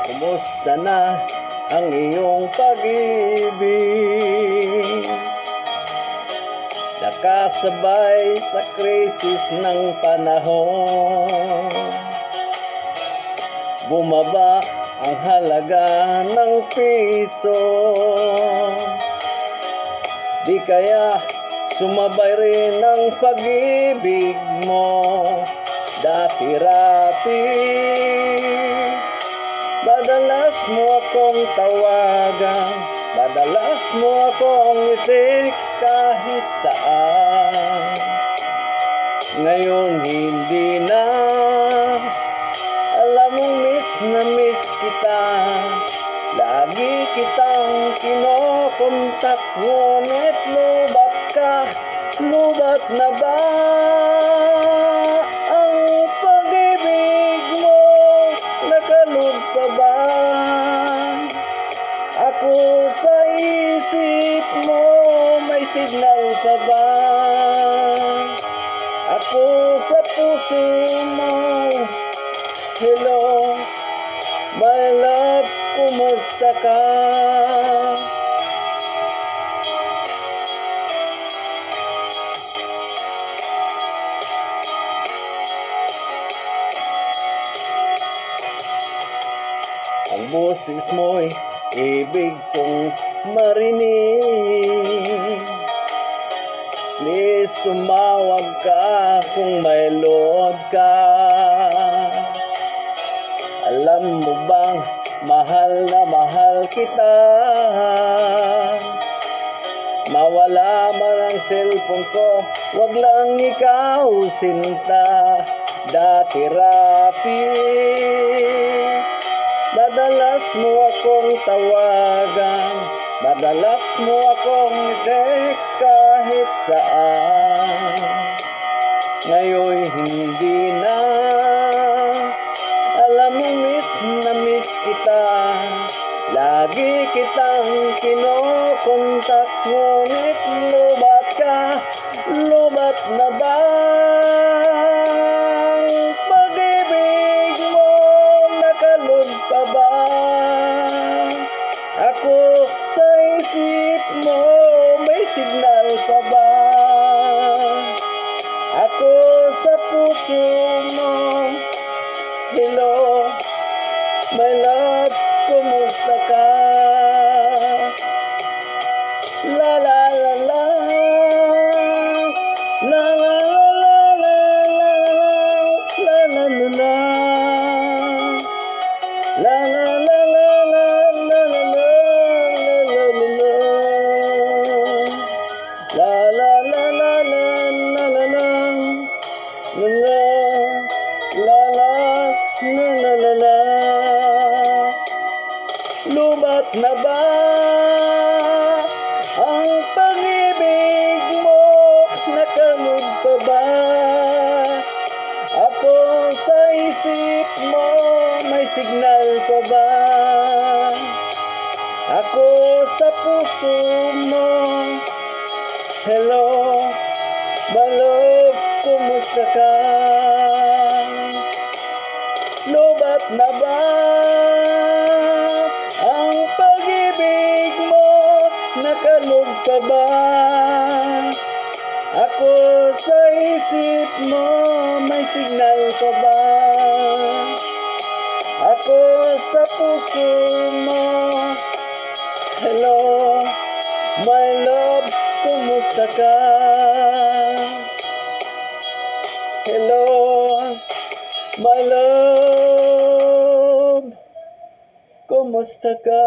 Kumusta na ang iyong pag-ibig? Nakasabay sa krisis ng panahon. Bumaba ang halaga ng piso. Di kaya sumabay rin ang pag-ibig mo. Dati-rati madalas mo akong tawagan, madalas mo akong i-text kahit saan. Ngayon hindi na, alam mong miss na miss kita. Lagi kitang kinokontak, ngunit lubat ka, lubat na ba ang pag-ibig mo? Nakalog pa ba ako sa isip mo? May signal pa ba ako sa puso mo? Hello, my love, kumusta ka? Ang boses mo'y ibig kong marinig. Please tumawag ka kung may load ka. Alam mo bang mahal na mahal kita? Mawala man ang cellphone ko, wag lang ikaw sinta. Dati-rati madalas mo akong tawagan, madalas mo akong i-text kahit saan. Ngayon hindi na, alam mo miss na miss kita. Lagi kitang kinokontak, ngunit lubat ka, lubat na ba ang pag-ibig mo? Nakalog pa ba ako sa isip mo? May signal pa ba ako sa puso mo? Hello, my love, kumusta ka? La la la la, la la la la la la la la, la la la la la la la la la la la la la la la la la. Lubat na ba ang pag-ibig mo? Nakalog pa ba ako sa isip mo? May signal pa ba ako sa puso mo? Hello, my love, kumusta ka? Lubat na ba ang pag-ibig mo? Nakalog pa ba ako sa isip mo? May signal pa ba ako sa puso mo? Hello, my love, kumusta ka? Hello, my love, kumusta ka?